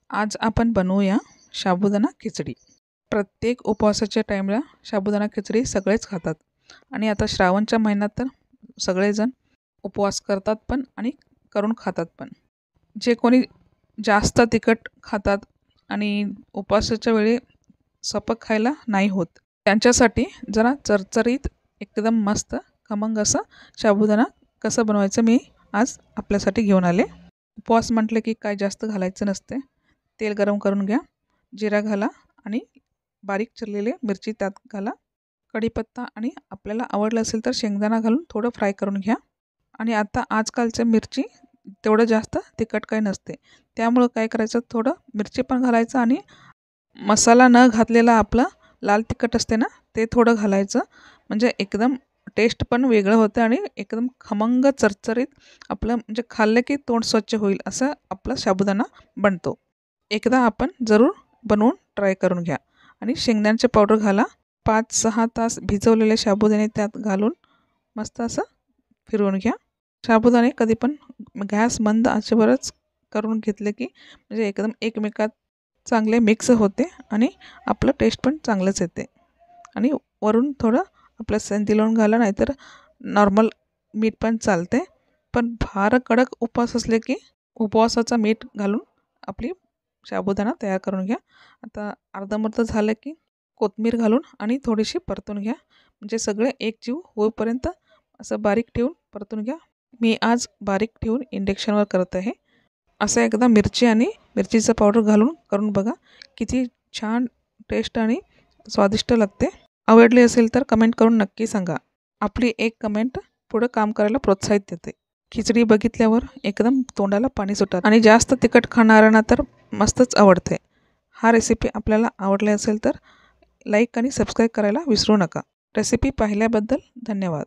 आज आपण बनवूया साबुदाणा खिचडी. प्रत्येक उपवासाच्या टाईमला साबुदाणा खिचडी सगळेच खातात आणि आता श्रावणच्या महिन्यात तर सगळेजण उपवास करतात पण आणि करून खातात पण. जे कोणी जास्त तिखट खातात आणि उपवासाच्या वेळी सपक खायला नाही होत, त्यांच्यासाठी जरा चरचरीत एकदम मस्त खमंग असा साबुदाणा कसं बनवायचं मी आज आपल्यासाठी घेऊन आले. उपवास म्हटलं की काय जास्त घालायचं नसते. तेल गरम करून घ्या, जिरा घाला आणि बारीक चिरलेले मिरची त्यात घाला, कढीपत्ता आणि आपल्याला आवडलं असेल तर शेंगदाणा घालून थोडं फ्राय करून घ्या. आणि आता आजकालच्या मिरची तेवढं जास्त तिखट काही नसते, त्यामुळं काय करायचं, थोडं मिरची पण घालायचं आणि मसाला न घातलेला आपलं लाल तिखट असते ना, ते थोडं घालायचं. म्हणजे एकदम टेस्ट पण वेगळं होतं आणि एकदम खमंग चरचरीत आपलं म्हणजे खाल्लं की तोंड स्वच्छ होईल असं आपला साबुदाणा बनतो. एकदा आपण जरूर बनवून ट्राय करून घ्या. आणि शेंगदाण्याचे पावडर घाला. 5-6 तास भिजवलेले साबुदाणे त्यात घालून मस्त असं फिरवून घ्या. साबुदाणे कधी पण गॅस मंद आचेवरच करून घेतले की म्हणजे एकदम एकमेकात चांगले मिक्स होते आणि आपलं टेस्ट पण चांगलंच येते. आणि वरून थोडं आपलं सेंधी लोण घाला, नाहीतर नॉर्मल मीठ पण चालते. पण फार कडक उपवास असले की उपवासाचा मीठ घालून आपली साबुदाणा तयार करून घ्या. आता अर्धमर्ध झालं की कोथिंबीर घालून आणि थोडीशी परतून घ्या. म्हणजे सगळे एकजीव होईपर्यंत असं बारीक ठेवून परतून घ्या. मी आज बारीक ठेवून इंडक्शनवर करत आहे. असं एकदा मिरची आणि मिरचीचं पावडर घालून करून बघा, किती छान टेस्ट आणि स्वादिष्ट लागते. आवडली असेल तर कमेंट करून नक्की सांगा. आपली एक कमेंट पुढं काम करायला प्रोत्साहित देते. खिचडी बघितल्यावर एकदम तोंडाला पाणी सुटतं आणि जास्त तिखट खाणाऱ्यांना तर मस्तच आवडते. हा रेसिपी आपल्याला आवडली असेल तर लाईक आणि सबस्क्राईब करायला विसरू नका. रेसिपी पाहिल्याबद्दल धन्यवाद.